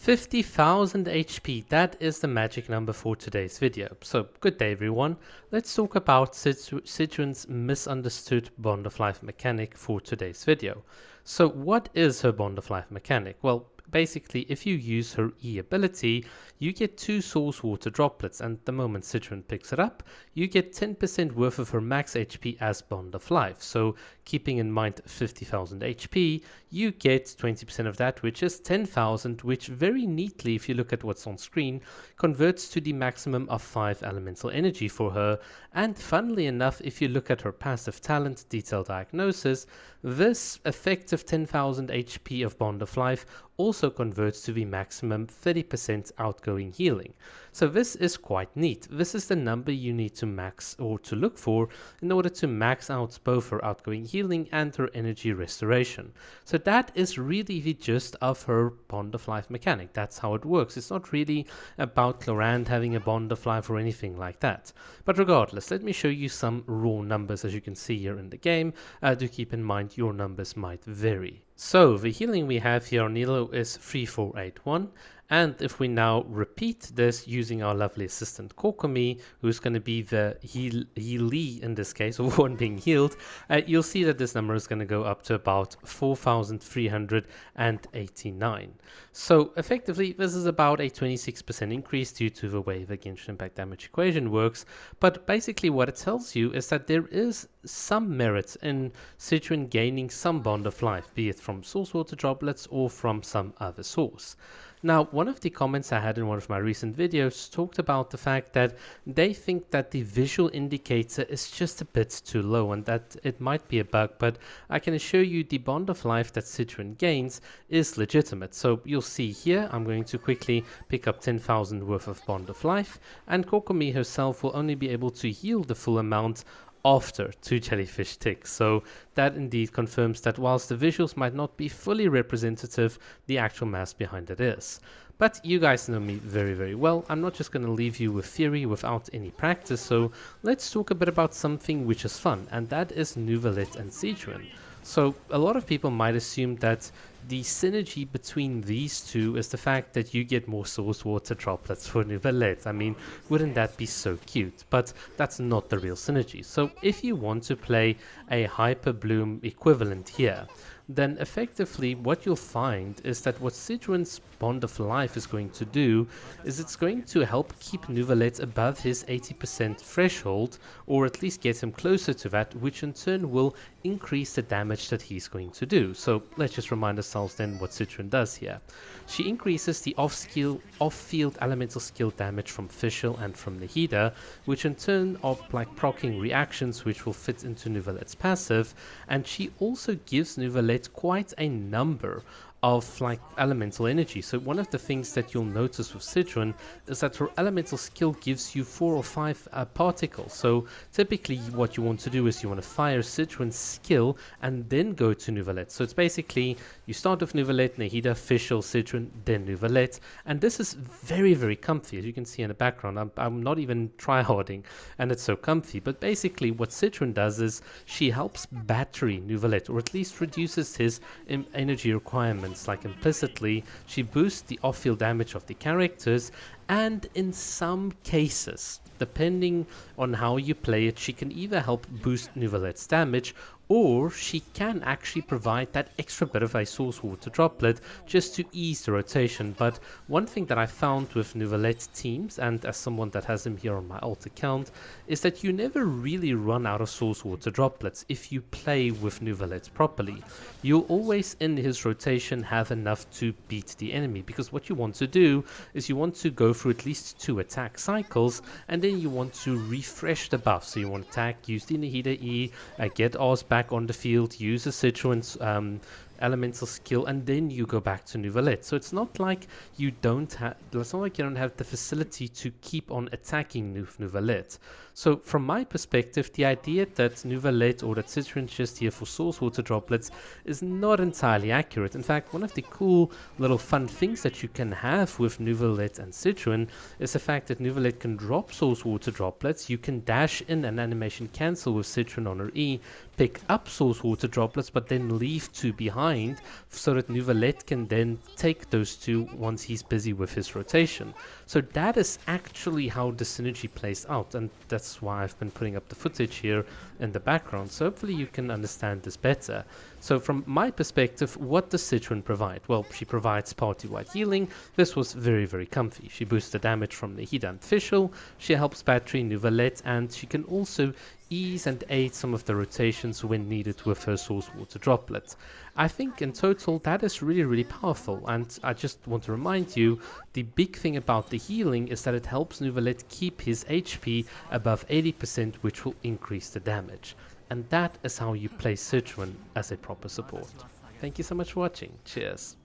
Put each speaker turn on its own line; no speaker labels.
50,000 HP, that is the magic number for today's video. So, good day everyone. Let's talk about Sigewinne's misunderstood Bond of Life mechanic for today's video. So, what is her Bond of Life mechanic? Well, basically, if you use her E ability, you get 2 source water droplets, and the moment Sigewinne picks it up, you get 10% worth of her max HP as Bond of Life. So, keeping in mind 50,000 HP, you get 20% of that, which is 10,000, which very neatly, if you look at what's on screen, converts to the maximum of 5 elemental energy for her. And funnily enough, if you look at her passive talent, Detailed Diagnosis, this effective 10,000 HP of Bond of Life also converts to the maximum 30% outgoing healing. So this is quite neat. This is the number you need to max or to look for in order to max out both her outgoing healing and her energy restoration. So that is really the gist of her Bond of Life mechanic. That's how it works. It's not really about Clorand having a Bond of Life or anything like that. But regardless, let me show you some raw numbers as you can see here in the game. Do keep in mind your numbers might vary. So the healing we have here on Nilo is 3481, and if we now repeat this using our lovely assistant Kokomi, who's going to be the healee in this case, or one being healed, you'll see that this number is going to go up to about 4,389. So effectively this is about a 26% increase due to the way the Genshin Impact damage equation works, but basically what it tells you is that there is some merit in Sigewinne gaining some Bond of Life, be it from source water droplets or from some other source. Now, one of the comments I had in one of my recent videos talked about the fact that they think that the visual indicator is just a bit too low and that it might be a bug, but I can assure you the Bond of Life that Sigewinne gains is legitimate. So you'll see here, I'm going to quickly pick up 10,000 worth of Bond of Life, and Kokomi herself will only be able to heal the full amount after 2 jellyfish ticks. So that indeed confirms that whilst the visuals might not be fully representative, the actual math behind it is. But you guys know me very, very well. I'm not just going to leave you with theory without any practice, so let's talk a bit about something which is fun, and that is Neuvillette and Sigewinne. So a lot of people might assume that the synergy between these two is the fact that you get more source water droplets for Neuvillette. I mean, wouldn't that be so cute? But that's not the real synergy. So if you want to play a Hyper Bloom equivalent here, then effectively what you'll find is that what Sigewinne's Bond of Life is going to do is it's going to help keep Neuvillette above his 80% threshold, or at least get him closer to that, which in turn will increase the damage that he's going to do. So let's just remind ourselves then what Sigewinne does here. She increases the off-field elemental skill damage from Fischl and from Nahida, which in turn are like proccing reactions which will fit into Neuvillette's passive, and she also gives Neuvillette quite a number of like elemental energy. So one of the things that you'll notice with Sigewinne is that her elemental skill gives you 4 or 5 particles. So typically what you want to do is you want to fire Sigewinne's skill and then go to Neuvillette. So it's basically you start with Neuvillette, Nahida, Fischl, Sigewinne, then Neuvillette, and this is very, very comfy. As you can see in the background, I'm not even tryharding, and it's so comfy. But basically what Sigewinne does is she helps battery Neuvillette, or at least reduces his energy requirements. Like implicitly, she boosts the off-field damage of the characters, and in some cases, depending on how you play it, she can either help boost Neuvillette's damage, or she can actually provide that extra bit of a source water droplet just to ease the rotation. But one thing that I found with Neuvillette teams, and as someone that has him here on my alt account, is that you never really run out of source water droplets if you play with Neuvillette properly. You'll always in his rotation have enough to beat the enemy, because what you want to do is you want to go through at least 2 attack cycles, and then you want to refresh the buff. So you want to attack, use the Nahida E, get Oz back on the field, use a Sigewinne's elemental skill, and then you go back to Neuvillette. So it's not like you don't have the facility to keep on attacking Neuvillette. So from my perspective, the idea that Neuvillette or that Citroen's just here for source water droplets is not entirely accurate. In fact, one of the cool little fun things that you can have with Neuvillette and Citroen is the fact that Neuvillette can drop source water droplets. You can dash in an animation cancel with Citroen on her E, pick up source water droplets, but then leave two behind so that Neuvillette can then take those two once he's busy with his rotation. So that is actually how the synergy plays out, and that's why I've been putting up the footage here in the background. So hopefully you can understand this better. So from my perspective, what does Citroen provide? Well, she provides party-wide healing. This was very, very comfy. She boosts the damage from Nahida and Fischl, she helps battery Neuvillette, and she can also ease and aid some of the rotations when needed with her source water droplet. I think in total that is really, really powerful, and I just want to remind you, the big thing about the healing is that it helps Neuvillette keep his HP above 80%, which will increase the damage. And that is how you play Citroen as a proper support. Thank you so much for watching. Cheers.